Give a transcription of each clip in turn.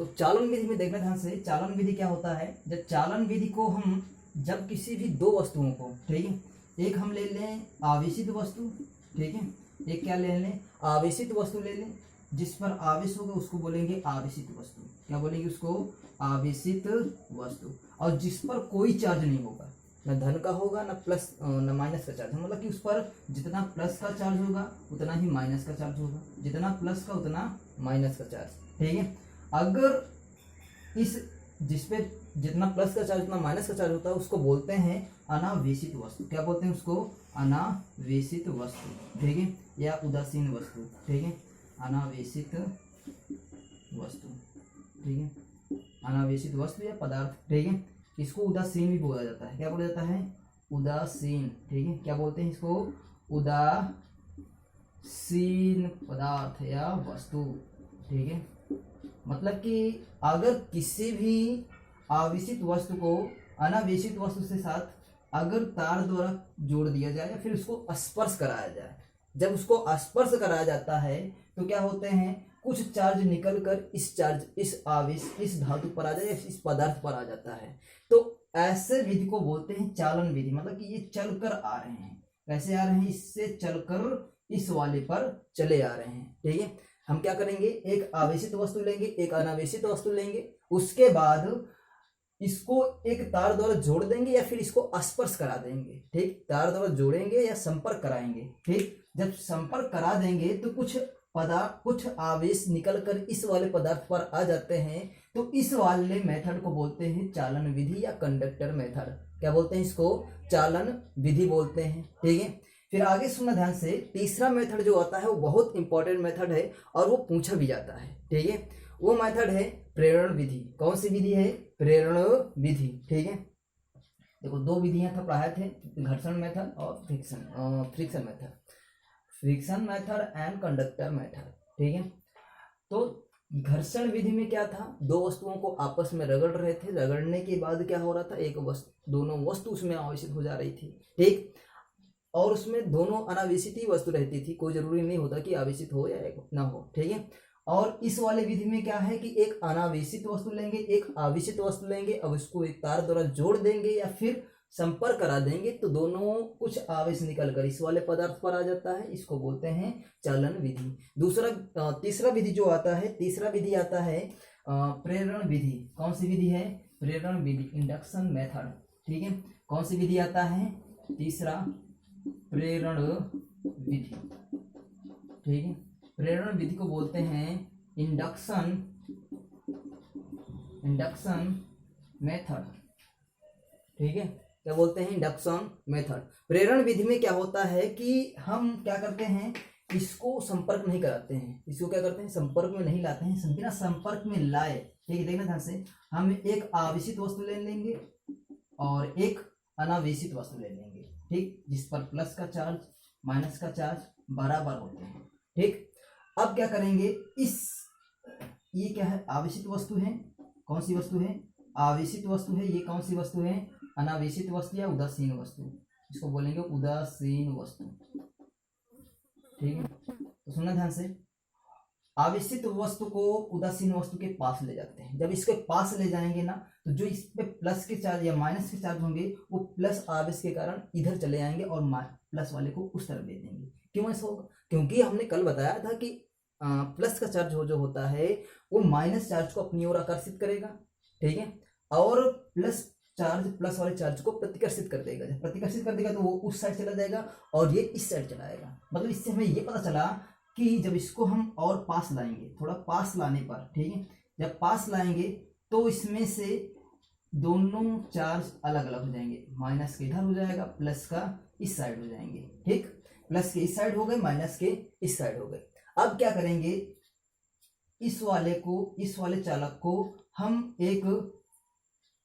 तो चालन विधि में देखना ध्यान से, चालन विधि क्या होता है, जब चालन विधि को हम जब किसी भी दो वस्तुओं को, ठीक है, एक हम ले लें आवेशित वस्तु, ठीक है, एक क्या ले लें आवेशित वस्तु ले लें, जिस पर आवेश होगा उसको बोलेंगे आवेशित वस्तु। क्या बोलेंगे उसको? आवेशित वस्तु। और जिस पर कोई चार्ज नहीं होगा, न धन का होगा न प्लस न माइनस का चार्ज, मतलब कि उस पर जितना प्लस का चार्ज होगा उतना ही माइनस का चार्ज होगा, जितना प्लस का उतना माइनस का चार्ज, ठीक है। अगर इस जिस पे जितना प्लस का चार्ज उतना माइनस का चार्ज होता है उसको बोलते हैं अनावेशित वस्तु। क्या बोलते हैं उसको? अनावेशित वस्तु, ठीक है, या उदासीन वस्तु, ठीक है, अनावेशित वस्तु, ठीक है, अनावेशित वस्तु या पदार्थ, ठीक है। इसको उदासीन भी बोला जाता है। क्या बोला जाता है? उदासीन, ठीक है। क्या बोलते हैं इसको? उदासीन पदार्थ या वस्तु, ठीक है। मतलब कि अगर किसी भी आवेशित वस्तु को अनावेशित वस्तु से साथ अगर तार द्वारा जोड़ दिया जाए या फिर उसको स्पर्श कराया जाए, जब उसको स्पर्श कराया जाता है तो क्या होते हैं, कुछ चार्ज निकल कर इस आवेश इस धातु पर आ जाए, इस पदार्थ पर आ जाता है। तो ऐसे विधि को बोलते हैं चालन विधि। मतलब कि ये चलकर आ रहे हैं। कैसे आ रहे हैं? इससे चलकर इस वाले पर चले आ रहे हैं, ठीक है। हम क्या करेंगे, एक आवेशित वस्तु लेंगे, एक अनावेशित वस्तु लेंगे, उसके बाद इसको एक तार द्वारा जोड़ देंगे या फिर इसको स्पर्श करा देंगे, ठीक। तार द्वारा जोड़ेंगे या संपर्क कराएंगे, ठीक। जब संपर्क करा देंगे तो कुछ आवेश निकलकर इस वाले पदार्थ पर आ जाते हैं, तो इस वाले मेथड को बोलते हैं चालन विधि या कंडक्टर मेथड। क्या बोलते हैं इसको? चालन विधि बोलते हैं, ठीक है। फिर आगे सुनना ध्यान से, तीसरा मेथड जो आता है वो बहुत इंपॉर्टेंट मेथड है और वो पूछा भी जाता है, ठीक है। वो मेथड है प्रेरण विधि। कौन सी विधि है? प्रेरण विधि, ठीक है। देखो दो विधियां था पढ़ाए थे, घर्षण मेथड और friction method, friction method and conductor method, ठीक है। तो घर्षण विधि में क्या था, दो वस्तुओं को आपस में रगड़ रहे थे, रगड़ने के बाद क्या हो रहा था, दोनों वस्तु उसमें आवेशित हो जा रही थी, ठीक। और उसमें दोनों अनावेशित ही वस्तु रहती थी, कोई जरूरी नहीं होता कि आवेशित हो या ना हो, ठीक है। और इस वाले विधि में क्या है कि एक अनावेशित वस्तु लेंगे, एक आवेशित वस्तु लेंगे, अब उसको एक तार द्वारा जोड़ देंगे या फिर संपर्क करा देंगे, तो दोनों कुछ आवेश निकलकर इस वाले पदार्थ पर आ जाता है। इसको बोलते हैं चालन विधि। तीसरा विधि जो आता है, तीसरा विधि आता है प्रेरण विधि। कौन सी विधि है? प्रेरण विधि, इंडक्शन मेथड, ठीक है। कौन सी विधि आता है? तीसरा प्रेरण विधि, ठीक है। प्रेरण विधि को बोलते हैं इंडक्शन मेथड, ठीक है। क्या बोलते हैं? Induction method. प्रेरण विधि में क्या होता है कि हम क्या करते हैं, इसको संपर्क नहीं कराते हैं, इसको क्या करते हैं, संपर्क में नहीं लाते हैं, बिना संपर्क में लाए, ठीक है। देखना ध्यान से, हम एक आवेशित वस्तु ले लेंगे और एक अनावेशित वस्तु ले लेंगे, ठीक, जिस पर प्लस का चार्ज माइनस का चार्ज बराबर होते हैं, ठीक। अब क्या करेंगे, ये क्या है, आवेशित वस्तु है। कौन सी वस्तु है? आवेशित वस्तु है। ये कौन सी वस्तु है? अनावेशित वस्तु या उदासीन वस्तु। इसको बोलेंगे उदासीन वस्तु, ठीक है। तो सुनना ध्यान से, आवेशित वस्तु को उदासीन वस्तु के पास ले जाते हैं। जब इसके पास ले जाएंगे ना, तो जो इस पे प्लस के चार्ज या माइनस के चार्ज होंगे वो प्लस आवेश के कारण इधर चले जाएंगे और प्लस वाले को उस तरफ भेज देंगे। क्यों ऐसा होगा? क्योंकि हमने कल बताया था कि प्लस का चार्ज जो होता है वो माइनस चार्ज को अपनी ओर आकर्षित करेगा, ठीक है, और प्लस वाले चार्ज को प्रतिकर्षित कर देगा। जब प्रतिकर्षित कर देगा तो वो उस साइड चला जाएगा और ये इस साइड चला आएगा। मतलब इससे हमें ये पता चला कि जब इसको हम और पास लाएंगे, थोड़ा पास लाने पर, ठीक है, जब पास लाएंगे तो इसमें से दोनों चार्ज अलग अलग हो जाएंगे। माइनस के इधर हो जाएगा, प्लस का इस साइड हो जाएंगे, ठीक। प्लस के इस साइड हो गए, माइनस के इस साइड हो गए। अब क्या करेंगे, इस वाले चालक को हम एक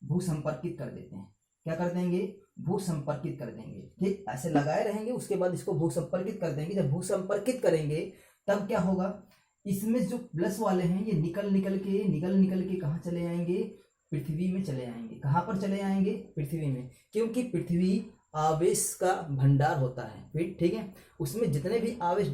भूसंपर्कित कर देते हैं। क्या कर देंगे? भूसंपर्कित कर देंगे, ठीक। ऐसे लगाए रहेंगे, उसके बाद इसको भूसंपर्कित कर देंगे। जब भूसंपर्कित करेंगे तब क्या होगा, इसमें जो प्लस वाले हैं ये निकल निकल के कहाँ चले आएंगे? पृथ्वी में चले आएंगे। कहाँ पर चले आएंगे? पृथ्वी में। क्योंकि पृथ्वी आवेश का भंडार होता है, ठीक है, उसमें जितने भी आवेश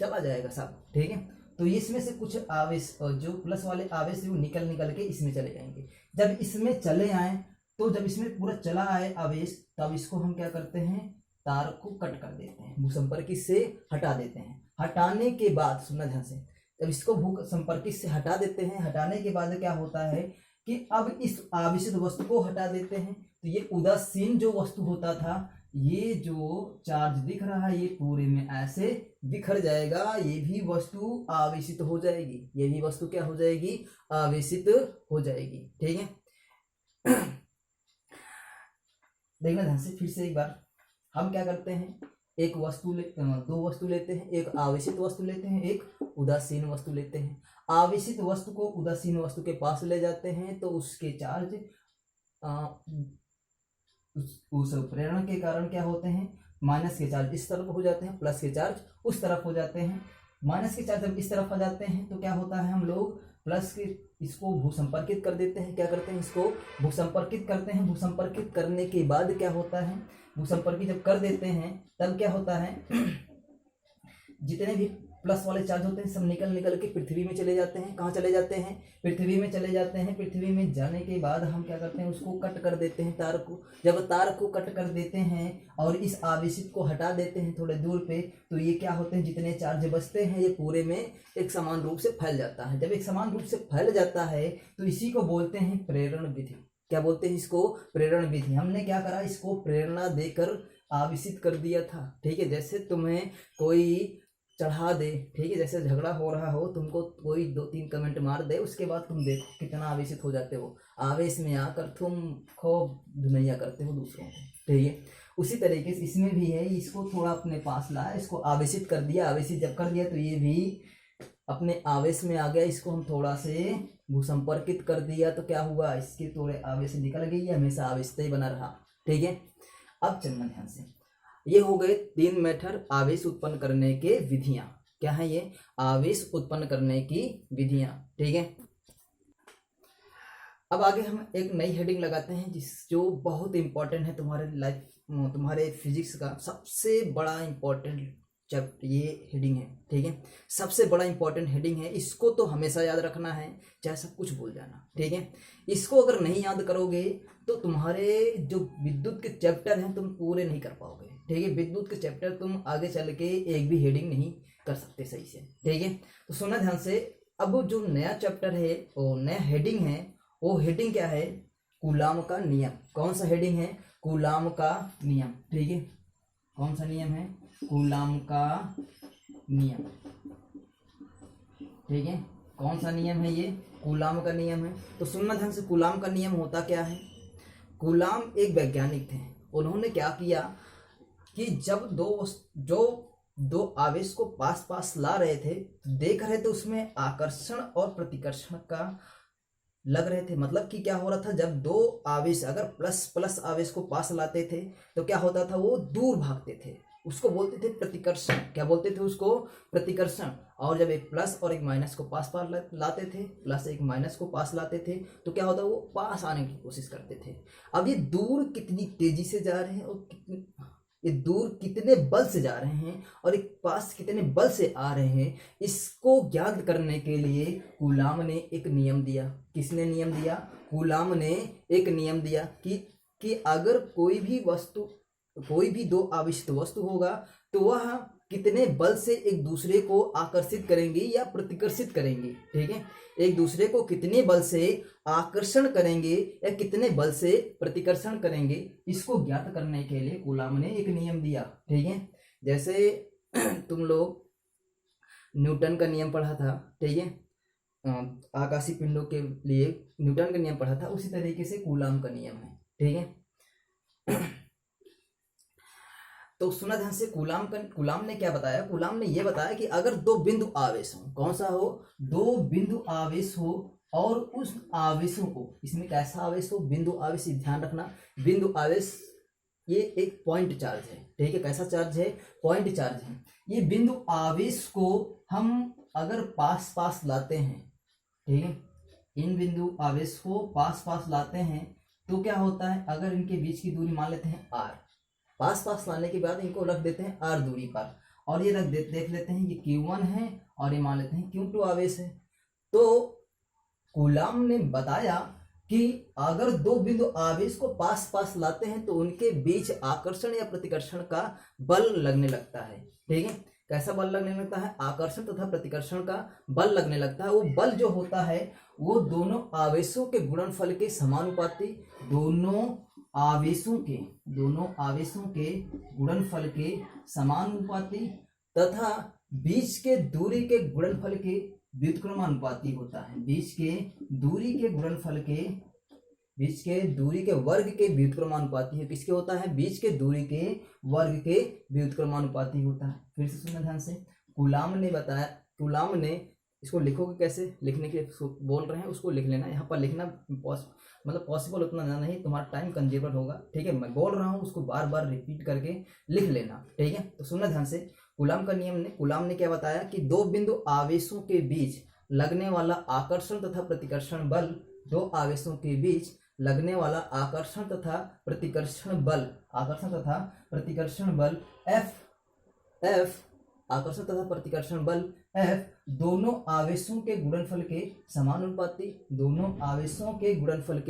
चला जाएगा सब, ठीक है। तो इसमें से कुछ आवेश जो प्लस वाले आवेश वो निकल के इसमें चले जाएंगे। जब इसमें चले आए तो जब इसमें पूरा चला आए आवेश, तब इसको हम क्या करते हैं, तार को कट कर देते हैं, भूसंपर्कित से हटा देते हैं। हटाने के बाद सुनना ध्यान से, जब इसको भूसंपर्कित से हटा देते हैं, हटाने के बाद क्या होता है कि अब इस आवेशित वस्तु को हटा देते हैं, तो ये उदासीन जो वस्तु होता था, ये जो चार्ज दिख रहा है ये पूरे में ऐसे बिखर जाएगा, ये भी वस्तु आवेशित हो जाएगी, ये भी वस्तु क्या हो जाएगी, आवेशित हो जाएगी। ठीक है, देखना ध्यान से फिर से एक बार। हम क्या करते हैं, एक वस्तु दो वस्तु लेते हैं, एक आवेशित वस्तु लेते हैं, एक उदासीन वस्तु लेते हैं। आवेशित वस्तु को उदासीन वस्तु के पास ले जाते हैं तो उसके चार्ज उस प्रेरण के कारण क्या होते हैं, माइनस के चार्ज इस तरफ हो जाते हैं, प्लस के चार्ज उस तरफ हो जाते हैं। माइनस के चार्ज जब इस तरफ आ जाते हैं तो क्या होता है, हम लोग प्लस के इसको भूसंपर्कित कर देते हैं। क्या करते हैं, इसको भूसंपर्कित करते हैं। भूसंपर्कित करने के बाद क्या होता है, भूसंपर्कित जब कर देते हैं तब क्या होता है, जितने भी प्लस वाले चार्ज होते हैं सब निकल के पृथ्वी में चले जाते हैं। कहाँ चले जाते हैं, पृथ्वी में चले जाते हैं। पृथ्वी में जाने के बाद हम क्या करते हैं, उसको कट कर देते हैं तार को। जब तार को कट कर देते हैं और इस आवेशित को हटा देते हैं थोड़े दूर पे, तो ये क्या होते हैं, जितने चार्ज बचते हैं ये पूरे में एक समान रूप से फैल जाता है। जब एक समान रूप से फैल जाता है तो इसी को बोलते हैं प्रेरण विधि। क्या बोलते हैं इसको, प्रेरण विधि। हमने क्या करा, इसको प्रेरणा देकर आवेशित कर दिया था। ठीक है, जैसे तुम्हें कोई चढ़ा दे, ठीक है, जैसे झगड़ा हो रहा हो, तुमको कोई 2-3 कमेंट मार दे, उसके बाद तुम देखो कितना आवेशित हो जाते हो। आवेश में आकर तुम खूब धुनैया करते हो दूसरों को। ठीक है, उसी तरीके से इसमें भी है, इसको थोड़ा अपने पास लाया, इसको आवेशित कर दिया। आवेशित जब कर दिया तो ये भी अपने आवेश में आ गया। इसको हम थोड़ा से भूसंपर्कित कर दिया तो क्या हुआ, इसके थोड़े आवेश निकल गई, हमेशा आवेशित ही बना रहा। ठीक है, अब चलना ध्यान से। ये हो गए 3 मेथड आवेश उत्पन्न करने के विधियां। क्या है ये, आवेश उत्पन्न करने की विधियां। ठीक है, अब आगे हम एक नई हेडिंग लगाते हैं जो बहुत इंपॉर्टेंट है तुम्हारे लाइफ, तुम्हारे फिजिक्स का सबसे बड़ा इंपॉर्टेंट चैप्टर ये हेडिंग है। ठीक है, सबसे बड़ा इंपॉर्टेंट हेडिंग है, इसको तो हमेशा याद रखना है, चाहे सब कुछ भूल जाना। ठीक है, इसको अगर नहीं याद करोगे तो तुम्हारे जो विद्युत के चैप्टर हैं तुम पूरे नहीं कर पाओगे। ठीक है, विद्युत के चैप्टर तुम आगे चल के एक भी हेडिंग नहीं कर सकते सही से। ठीक है, तो सुनना ध्यान से। अब जो नया चैप्टर है, वो नया हेडिंग है, वो हेडिंग क्या है, कूलाम का नियम। कौन सा हेडिंग है, कूलाम का नियम। ठीक है, कौन सा नियम है, कूलाम का नियम। ठीक है, कौन सा नियम है ये, कूलाम का नियम है। तो सुनना ध्यान से, कूलाम का नियम होता क्या है। कूलाम एक वैज्ञानिक थे। उन्होंने क्या किया कि जब दो आवेश को पास पास ला रहे थे, देख रहे थे उसमें आकर्षण और प्रतिकर्षण का लग रहे थे। मतलब कि क्या हो रहा था, जब दो आवेश अगर प्लस प्लस आवेश को पास लाते थे तो क्या होता था, वो दूर भागते थे, उसको बोलते थे प्रतिकर्षण। क्या बोलते थे उसको, प्रतिकर्षण। और जब एक प्लस और एक माइनस को पास लाते थे, प्लस एक माइनस को पास लाते थे, तो क्या होता, वो पास आने की कोशिश करते थे। अब ये दूर कितनी तेजी से जा रहे हैं और ये दूर कितने बल से जा रहे हैं और एक पास कितने बल से आ रहे हैं, इसको ज्ञात करने के लिए कूलाम ने एक नियम दिया। किसने नियम दिया, कूलाम ने एक नियम दिया कि अगर कोई भी दो आवेशित वस्तु होगा तो वह कितने बल से एक दूसरे को आकर्षित करेंगे या प्रतिकर्षित करेंगे। ठीक है, एक दूसरे को कितने बल से आकर्षण करेंगे या कितने बल से प्रतिकर्षण करेंगे, इसको ज्ञात करने के लिए कूलाम ने एक नियम दिया। ठीक है, जैसे तुम लोग न्यूटन का नियम पढ़ा था। ठीक है, आकाशीय पिंडों के लिए न्यूटन का नियम पढ़ा था, उसी तरीके से कूलाम का नियम है। ठीक है, तो सुना ध्यान से, कूलाम ने क्या बताया, कूलाम ने यह बताया कि अगर दो बिंदु आवेश हो, कौन सा हो, दो बिंदु आवेश हो और उस आवेशों को, इसमें कैसा आवेश हो, बिंदु आवेश, ध्यान रखना, बिंदु आवेश ये एक पॉइंट चार्ज है। ठीक है, कैसा चार्ज है, पॉइंट चार्ज है। ये बिंदु आवेश को हम अगर पास पास लाते हैं, ठीक है, इन बिंदु आवेश को पास पास लाते हैं तो क्या होता है, अगर इनके बीच की दूरी मान लेते हैं r, पास पास लाने के बाद इनको रख देते हैं r दूरी पर, और ये देख लेते हैं ये q1 है और ये मान लेते हैं Q2 आवेश है। तो कूलाम ने बताया कि अगर दो बिंदु आवेश को पास पास लाते हैं तो उनके बीच आकर्षण या प्रतिकर्षण का बल लगने लगता है। ठीक है, कैसा बल लगने लगता है? आकर्षण तथा प्रतिकर्षण का बल लगने लगता है। वो बल जो होता है वो दोनों आवेशों के गुणनफल के समानुपाती, दोनों आवेशों के गुणनफल के समानुपाती तथा बीच के दूरी के गुणनफल के व्युत्क्रमानुपाती होता है। बीच के दूरी के वर्ग के व्युत्क्रमानुपाती है। किसके होता है? बीच के दूरी के वर्ग के व्युत्क्रमानुपाती होता है। फिर से सुनना ध्यान से। कूलाम ने बताया, कूलाम ने, इसको लिखोगे कैसे, लिखने के बोल रहे हैं उसको लिख लेना। यहाँ पर लिखना पॉसिबल उतना नहीं, तुम्हारा टाइम कंज्यूमर होगा। ठीक है, मैं बोल रहा हूँ उसको बार बार रिपीट करके लिख लेना। ठीक है, तो सुनना ध्यान से। कूलाम ने क्या बताया कि दो बिंदु आवेशों के बीच लगने वाला आकर्षण तथा प्रतिकर्षण बल, दो आवेशों के बीच लगने वाला आकर्षण तथा प्रतिकर्षण बल F दोनों आवेशों के गुणनफल के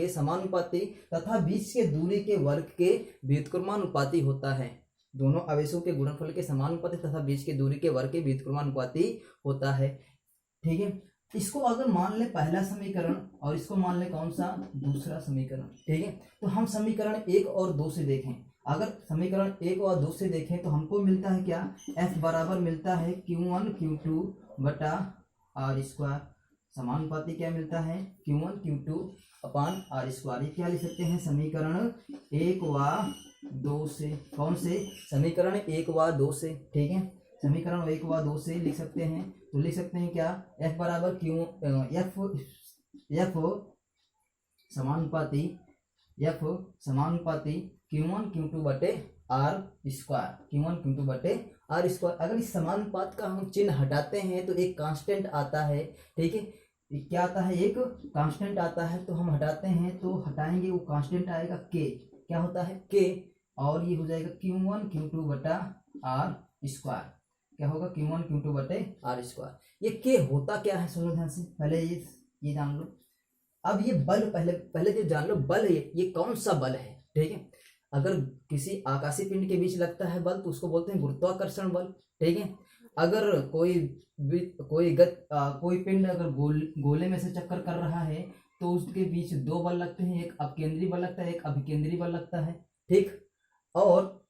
समानुपाती तथा बीच के दूरी के वर्ग के व्युत्क्रमानुपाती होता है। दोनों आवेशों के गुणनफल के समानुपाती तथा बीच के दूरी के वर्ग के व्युत्क्रमानुपाती होता है। ठीक है, इसको अगर मान ले पहला समीकरण और इसको मान ले कौन सा? दूसरा समीकरण। ठीक है, तो हम समीकरण 1 और 2 से देखें। अगर समीकरण 1 और 2 से देखें तो हमको मिलता है क्या? F बराबर मिलता है Q1 Q2 बटा R स्क्वायर। समानुपाती क्या मिलता है? Q1 Q2 अपान R स्क्वायर। ये क्या लिख सकते हैं? समीकरण 1 व 2 से। कौन से? समीकरण 1 व 2 से। ठीक है, समीकरण 1 व 2 से लिख सकते हैं। तो लिख सकते हैं क्या? F बराबर F समानुपाती Q1 Q2 बटे R स्क्वायर। अगर इस समानुपात का हम चिन्ह हटाते हैं तो एक कांस्टेंट आता है। ठीक है, क्या आता है? एक कांस्टेंट आता है। तो हम हटाते हैं, तो हटाएंगे वो कांस्टेंट आएगा K। क्या होता है? K। और ये हो जाएगा Q1 Q2 बटा R स्क्वायर। क्या होगा? Q1 Q2 बटे R स्क्वायर। ये K होता क्या है? सुनो ध्यान से, पहले ये जान लो। अब ये बल पहले जो जान लो, बल ये कौन सा बल है? ठीक है, अगर किसी आकाशीय पिंड के बीच लगता है बल तो उसको बोलते हैं गुरुत्वाकर्षण बल। ठीक है, अगर कोई पिंड अगर गोले में से चक्कर कर रहा है तो उसके बीच दो बल लगते हैं, एक अपकेंद्री बल लगता है, एक अभिकेंद्री बल लगता है। ठीक, और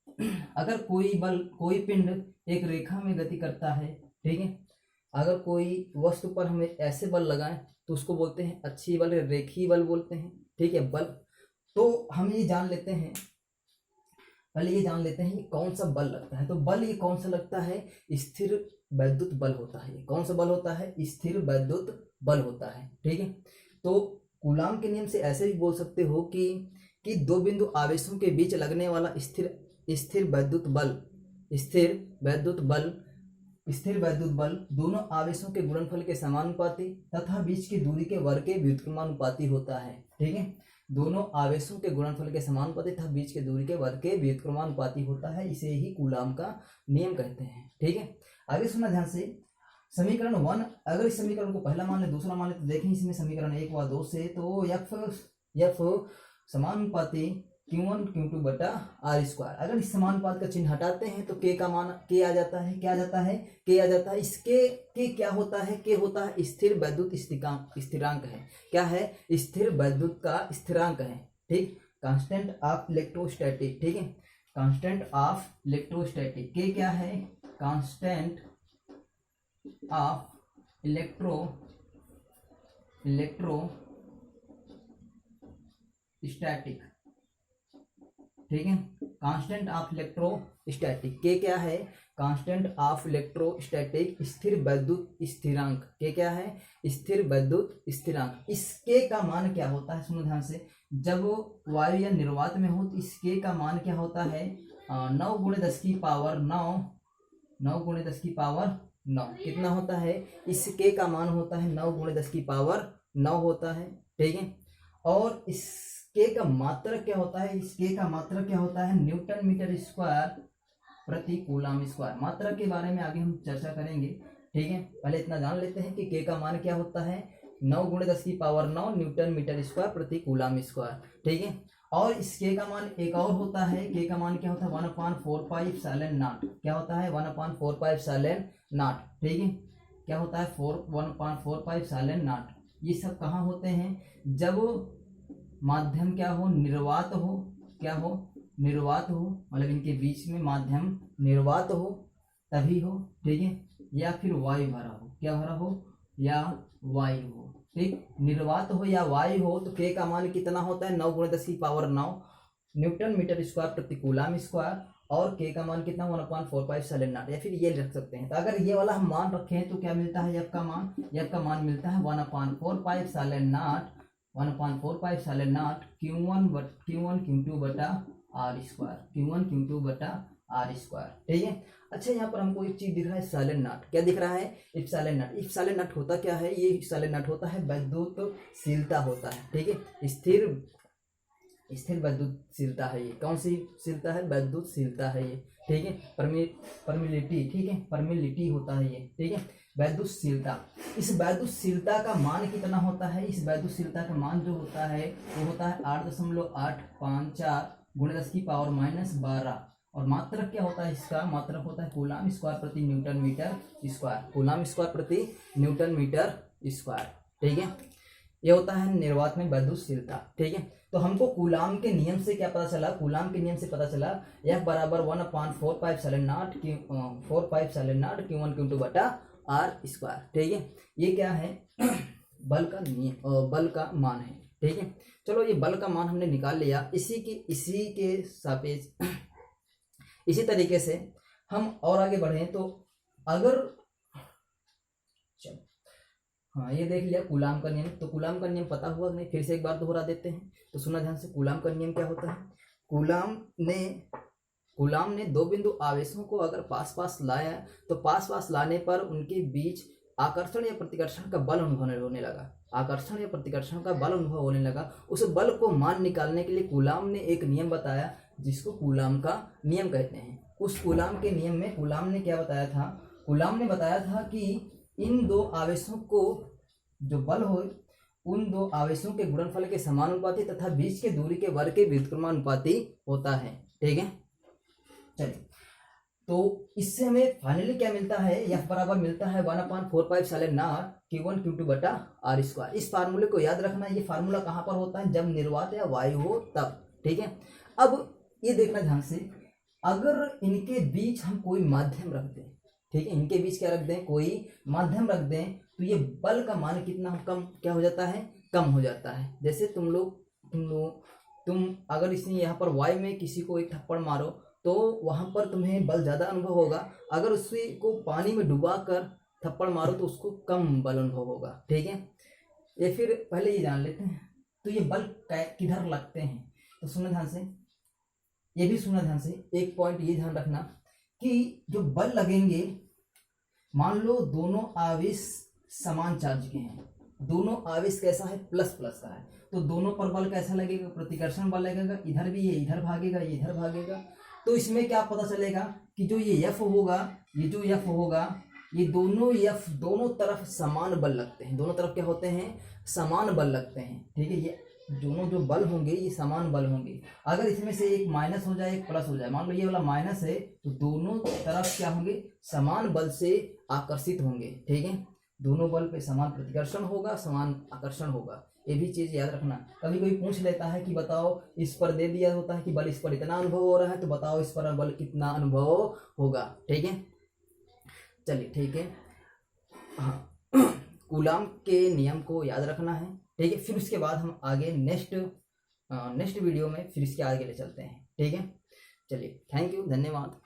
अगर कोई पिंड एक रेखा में गति करता है। ठीक है, अगर कोई वस्तु पर हमें ऐसे बल लगाएं तो उसको बोलते हैं अक्षीय बल, रेखीय बल बोलते हैं। ठीक है, बल। तो हम ये जान लेते हैं, पहले ये जान लेते हैं कि कौन सा बल लगता है। तो बल ये कौन सा लगता है? स्थिर वैद्युत बल होता है। कौन सा बल होता है? स्थिर वैद्युत बल होता है। ठीक है, तो कूलाम के नियम से ऐसे भी बोल सकते हो कि दो बिंदु आवेशों के बीच लगने वाला स्थिर वैद्युत बल दोनों आवेशों के गुणनफल के समानुपाती तथा बीच की दूरी के वर्ग के व्युत्क्रमानुपाती होता है। ठीक है, दोनों आवेशों के गुणनफल के समानुपाती तथा बीच के दूरी के वर्ग के व्युत्क्रमानुपाती होता है। इसे ही कूलाम का नियम कहते हैं। ठीक है, आगे सुनना ध्यान से। समीकरण 1, अगर इस समीकरण को पहला मान ले दूसरा मान ले तो देखें इसमें समीकरण 1 व 2 से। तो F समानुपाती Q1 Q2 बटा R स्क्वायर। अगर इस समानुपात का चिन्ह हटाते हैं तो K का मान K आ जाता है। क्या आ जाता है? K आ जाता है। इसके K क्या होता है? K होता है स्थिर वैद्युत स्थिरांक है। क्या है? स्थिर वैद्युत का स्थिरांक है। ठीक, कांस्टेंट ऑफ इलेक्ट्रोस्टैटिक। ठीक है, कांस्टेंट ऑफ इलेक्ट्रोस्टैटिक। K क्या है? Constant of electrostatic. ठीक है, कांस्टेंट ऑफ इलेक्ट्रोस्टैटिक। K क्या है? कांस्टेंट ऑफ इलेक्ट्रोस्टैटिक स्थिर वैद्युत स्थिरांक। K क्या है? स्थिर वैद्युत स्थिरांक। इस K का मान क्या होता है? सुनो ध्यान से। जब वायु या निर्वात में हो तो इस K का मान क्या होता है? 9 × 10 की पावर 9। 9 × 10 की पावर 9 कितना होता है? इस K का मान होता है 9 × 10 की पावर 9 होता है। ठीक है, और इस K का मात्रक क्या होता है? इस K का मात्रक क्या होता है? न्यूटन मीटर स्क्वायर प्रति कूलाम स्क्वायर। मात्रक के बारे में आगे हम चर्चा करेंगे। ठीक है, पहले इतना जान लेते हैं कि के का मान क्या होता है, 9 × 10⁹ न्यूटन मीटर स्क्वायर प्रति कूलाम स्क्वायर। ठीक है, और इस के का मान एक और होता है, के का मान क्या होता है 1/4πε0। क्या होता है 1/4πε0। ठीक है, क्या होता है 1/4πε0। ये सब कहाँ होते हैं, जब माध्यम क्या हो, निर्वात हो, क्या हो, निर्वात हो, मतलब इनके बीच में माध्यम निर्वात हो तभी हो। ठीक है, या फिर वायु भरा हो, क्या भरा हो, या वायु हो। ठीक, निर्वात हो या वायु हो तो के का मान कितना होता है 9 × 10⁹ न्यूटन मीटर स्क्वायर प्रति कूलाम स्क्वायर, और के का मान कितना 1/4πε0, या फिर ये रख सकते हैं। तो अगर ये वाला हम मान रखें तो क्या मिलता है, एफ का मान मिलता है 1/4πε0 Q1 Q2/r²। ठीक है, अच्छा यहाँ पर हमको एक चीज दिख रहा है साइलेंट नॉट। क्या दिख रहा है, इप्सिलॉन नॉट। इप्सिलॉन नॉट होता क्या है, ये इप्सिलॉन नॉट होता है वैद्युतशीलता होता है। ठीक है, स्थिर वैद्युतशीलता है ये। कौन सी शीलता है, वैद्युतशीलता है ये। ठीक है, परमिलिटी, ठीक है, परमिलिटी होता है ये। ठीक है, वैद्युतशीलता। इस वैद्युतशीलता का मान कितना होता है, इस वैद्युतशीलता का मान जो होता है वो होता है 8.854 × 10⁻12। और मात्रक क्या होता है इसका, मात्रक होता है कूलाम स्क्वायर प्रति newton metre square, coulomb square प्रति न्यूटन मीटर स्क्वायर। ठीक है, ये होता है निर्वात में वैद्युतशीलता। ठीक है, तो हमको कूलाम के नियम से क्या पता चला, कूलाम के नियम से पता चला F बराबर 1/4πε0 Q1 Q2/r²। ठीक है, ये क्या है बल का नियम, बल का मान है। ठीक है, चलो ये बल का मान हमने निकाल लिया। इसी के सापेक्ष इसी तरीके से हम और आगे बढ़ें तो अगर हाँ ये देख लिया कूलाम का नियम। तो कूलाम का नियम पता हुआ नहीं, फिर से एक बार दोहरा देते हैं। तो सुना ध्यान से, कूलाम का नियम क्या होता है, कूलाम ने दो बिंदु आवेशों को अगर पास पास लाया तो पास पास लाने पर उनके बीच आकर्षण या प्रतिकर्षण का बल अनुभव होने लगा, आकर्षण या प्रतिकर्षण का बल अनुभव होने लगा। उस बल को मान निकालने के लिए कूलाम ने एक नियम बताया जिसको कूलाम का नियम कहते हैं। उस कूलाम के नियम में कूलाम ने क्या बताया था, कूलाम ने बताया था कि इन दो आवेशों को जो बल हो उन दो आवेशों के गुणनफल के समानुपाती तथा बीच के दूरी के वर्ग के व्युत्क्रमानुपाती होता है। ठीक है, चलिए तो इससे हमें फाइनली क्या मिलता है, F बराबर मिलता है 1/4πε0 Q1 Q2/r²। इस फार्मूले को याद रखना, ये फार्मूला कहाँ पर होता है, जब निर्वात या वायु हो तब। ठीक है, अब ये देखना ध्यान से, अगर इनके बीच हम कोई माध्यम रख दें, ठीक है, इनके बीच क्या रख दें, कोई माध्यम रख दें, तो ये बल का मान कितना कम क्या हो जाता है, कम हो जाता है। जैसे तुम अगर इसने यहाँ पर वायु में किसी को एक थप्पड़ मारो तो वहां पर तुम्हें बल ज्यादा अनुभव होगा, अगर उसी को पानी में डुबा कर थप्पड़ मारो तो उसको कम बल अनुभव होगा। ठीक है, ये फिर पहले ये जान लेते हैं तो ये बल किधर लगते हैं। तो सुनना ध्यान से, ये भी सुनना ध्यान से, एक पॉइंट ये ध्यान रखना कि जो बल लगेंगे, मान लो दोनों आवेश समान चार्ज के हैं, दोनों आवेश कैसा है, प्लस प्लस का है, तो दोनों पर बल कैसा लगेगा, प्रतिकर्षण बल लगेगा। इधर भी ये इधर भागेगा, ये इधर भागेगा। तो इसमें क्या पता चलेगा कि जो ये F होगा, ये जो F होगा, ये दोनों F दोनों तरफ समान बल लगते हैं, दोनों तरफ क्या होते हैं, समान बल लगते हैं। ठीक है, ये दोनों जो बल होंगे ये समान बल होंगे। अगर इसमें से एक माइनस हो जाए एक प्लस हो जाए, मान लो ये वाला माइनस है तो दोनों तरफ क्या होंगे, समान बल से आकर्षित होंगे। ठीक है, दोनों बल पे समान प्रतिकर्षण होगा, समान आकर्षण होगा। ये भी चीज याद रखना। कभी कोई पूछ लेता है कि बताओ, इस पर दे दिया होता है कि बल इस पर इतना अनुभव हो रहा है, तो बताओ इस पर बल कितना अनुभव होगा। ठीक है, चलिए ठीक है, हाँ कूलाम के नियम को याद रखना है। ठीक है, फिर उसके बाद हम आगे नेक्स्ट वीडियो में फिर इसके आगे ले चलते हैं। ठीक है, चलिए थैंक यू, धन्यवाद।